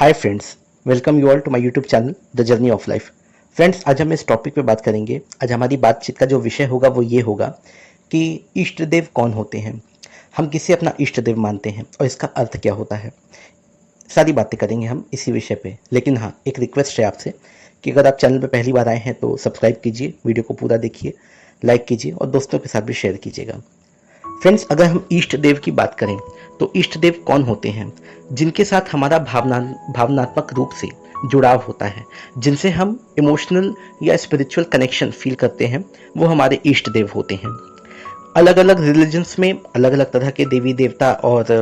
Hi friends, welcome you all to my YouTube channel the journey of life. Friends, आज हम इस topic पे बात करेंगे। आज हमारी बातचीत का जो विषय होगा वो ये होगा कि इष्ट देव कौन होते हैं, हम किसे अपना इष्ट देव मानते हैं और इसका अर्थ क्या होता है। सारी बातें करेंगे हम इसी विषय पे। लेकिन हाँ, एक रिक्वेस्ट है आपसे कि अगर आप चैनल पे पहली बार आए हैं तो सब्सक्राइब कीजिए, वीडियो को पूरा देखिए, लाइक कीजिए और दोस्तों के साथ भी शेयर कीजिएगा। फ्रेंड्स, अगर हम इष्ट देव की बात करें तो इष्ट देव कौन होते हैं? जिनके साथ हमारा भावनात्मक रूप से जुड़ाव होता है, जिनसे हम इमोशनल या स्पिरिचुअल कनेक्शन फील करते हैं, वो हमारे इष्ट देव होते हैं। अलग अलग रिलीजन्स में अलग अलग तरह के देवी देवता और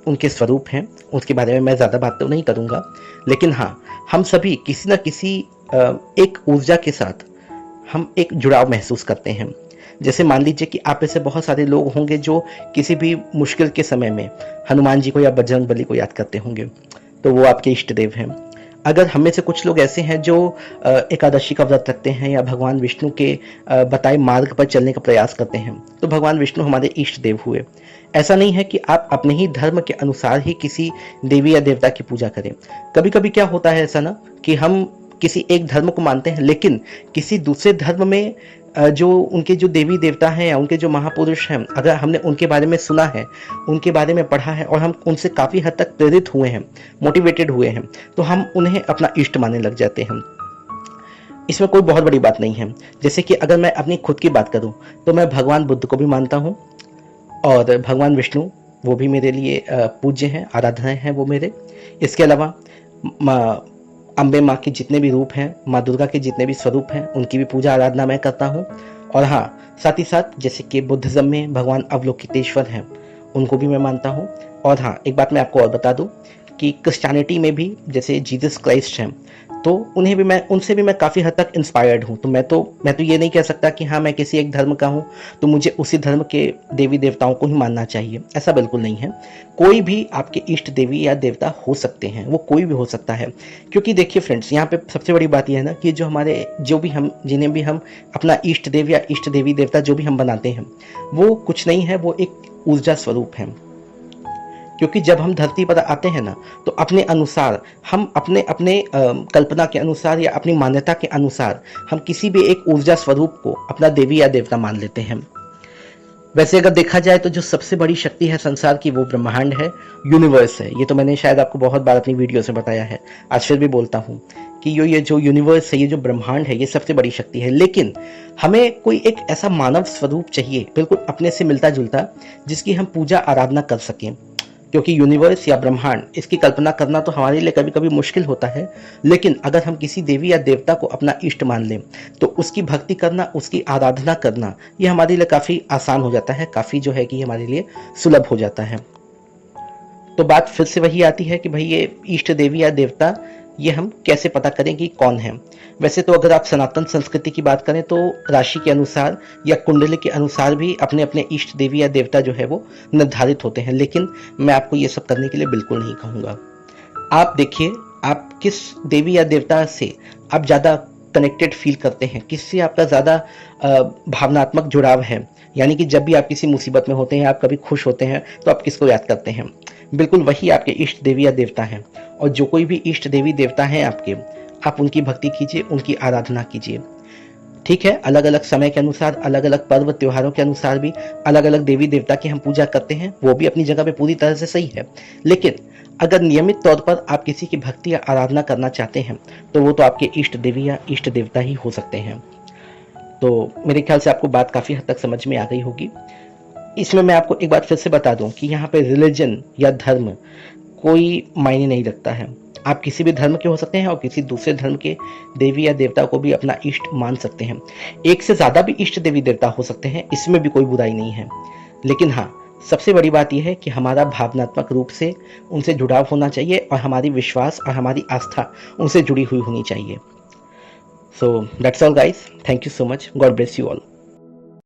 उनके स्वरूप हैं। उसके बारे में मैं ज़्यादा बात तो नहीं करूँगा, लेकिन हाँ, हम सभी किसी न किसी एक ऊर्जा के साथ हम एक जुड़ाव महसूस करते हैं। जैसे मान लीजिए कि आप ऐसे बहुत सारे लोग होंगे जो किसी भी मुश्किल के समय में हनुमान जी को या बजरंग बली को याद करते होंगे, तो वो आपके इष्ट देव हैं। अगर हम में से कुछ लोग ऐसे हैं जो एकादशी का व्रत रखते हैं या भगवान विष्णु के बताए मार्ग पर चलने का प्रयास करते हैं, तो भगवान विष्णु हमारे इष्ट देव हुए। ऐसा नहीं है कि आप अपने ही धर्म के अनुसार ही किसी देवी या देवता की पूजा करें। कभी कभी क्या होता है ऐसा ना कि हम किसी एक धर्म को मानते हैं, लेकिन किसी दूसरे धर्म में जो उनके जो देवी देवता हैं या उनके जो महापुरुष हैं, अगर हमने उनके बारे में सुना है, उनके बारे में पढ़ा है और हम उनसे काफ़ी हद तक प्रेरित हुए हैं, मोटिवेटेड हुए हैं, तो हम उन्हें अपना इष्ट मानने लग जाते हैं। इसमें कोई बहुत बड़ी बात नहीं है। जैसे कि अगर मैं अपनी खुद की बात करूं तो मैं भगवान बुद्ध को भी मानता हूं और भगवान विष्णु, वो भी मेरे लिए पूज्य हैं, आराधनाएं हैं वो मेरे। इसके अलावा अम्बे माँ के जितने भी रूप हैं, माँ दुर्गा के जितने भी स्वरूप हैं, उनकी भी पूजा आराधना मैं करता हूँ। और हाँ, साथ ही साथ जैसे कि बुद्धिज्म में भगवान अवलोकितेश्वर हैं, उनको भी मैं मानता हूँ। और हाँ, एक बात मैं आपको और बता दूँ कि क्रिश्चियनिटी में भी जैसे जीसस क्राइस्ट हैं, तो उनसे भी मैं काफ़ी हद तक इंस्पायर्ड हूँ। तो मैं तो ये नहीं कह सकता कि हाँ, मैं किसी एक धर्म का हूँ तो मुझे उसी धर्म के देवी देवताओं को ही मानना चाहिए। ऐसा बिल्कुल नहीं है। कोई भी आपके इष्ट देवी या देवता हो सकते हैं, वो कोई भी हो सकता है। क्योंकि देखिए फ्रेंड्स, यहाँ पे सबसे बड़ी बात यह है ना कि जिन्हें भी हम अपना इष्ट देव या इष्ट देवी देवता जो भी हम बनाते हैं, वो कुछ नहीं है, वो एक ऊर्जा स्वरूप है। क्योंकि जब हम धरती पर आते हैं ना, तो अपने अनुसार हम अपने अपने कल्पना के अनुसार या अपनी मान्यता के अनुसार हम किसी भी एक ऊर्जा स्वरूप को अपना देवी या देवता मान लेते हैं। वैसे अगर देखा जाए तो जो सबसे बड़ी शक्ति है संसार की, वो ब्रह्मांड है, यूनिवर्स है। ये तो मैंने शायद आपको बहुत बार अपनी वीडियो में बताया है, आज फिर भी बोलता हूँ कि ये जो यूनिवर्स है, ये जो ब्रह्मांड है, ये सबसे बड़ी शक्ति है। लेकिन हमें कोई एक ऐसा मानव स्वरूप चाहिए, बिल्कुल अपने से मिलता जुलता, जिसकी हम पूजा आराधना कर सकें। क्योंकि यूनिवर्स या ब्रह्मांड, इसकी कल्पना करना तो हमारे लिए कभी कभी मुश्किल होता है, लेकिन अगर हम किसी देवी या देवता को अपना इष्ट मान लें तो उसकी भक्ति करना, उसकी आराधना करना, ये हमारे लिए काफ़ी आसान हो जाता है, काफ़ी जो है कि हमारे लिए सुलभ हो जाता है। तो बात फिर से वही आती है कि भाई ये इष्ट देवी या देवता, ये हम कैसे पता करें कि कौन है। वैसे तो अगर आप सनातन संस्कृति की बात करें तो राशि के अनुसार या कुंडली के अनुसार भी अपने अपने इष्ट देवी या देवता जो है वो निर्धारित होते हैं, लेकिन मैं आपको ये सब करने के लिए बिल्कुल नहीं कहूँगा। आप देखिए, आप किस देवी या देवता से आप ज़्यादा कनेक्टेड फील करते हैं, किससे आपका ज़्यादा भावनात्मक जुड़ाव है। यानी कि जब भी आप किसी मुसीबत में होते हैं, आप कभी खुश होते हैं, तो आप किसको याद करते हैं? बिल्कुल वही आपके इष्ट देवी या देवता हैं। और जो कोई भी इष्ट देवी देवता हैं आपके, आप उनकी भक्ति कीजिए, उनकी आराधना कीजिए। ठीक है, अलग अलग समय के अनुसार, अलग अलग पर्व त्योहारों के अनुसार भी अलग अलग देवी देवता की हम पूजा करते हैं, वो भी अपनी जगह पे पूरी तरह से सही है। लेकिन अगर नियमित तौर पर आप किसी की भक्ति या आराधना करना चाहते हैं, तो वो तो आपके इष्ट देवी या इष्ट देवता ही हो सकते हैं। तो मेरे ख्याल से आपको बात काफ़ी हद तक समझ में आ गई होगी। इसमें मैं आपको एक बात फिर से बता दूं कि यहाँ पे रिलीजन या धर्म कोई मायने नहीं रखता है। आप किसी भी धर्म के हो सकते हैं और किसी दूसरे धर्म के देवी या देवता को भी अपना इष्ट मान सकते हैं। एक से ज़्यादा भी इष्ट देवी देवता हो सकते हैं, इसमें भी कोई बुराई नहीं है। लेकिन हाँ, सबसे बड़ी बात यह है कि हमारा भावनात्मक रूप से उनसे जुड़ाव होना चाहिए और हमारी विश्वास और हमारी आस्था उनसे जुड़ी हुई होनी चाहिए। So that's all guys, thank you so much, God bless you all.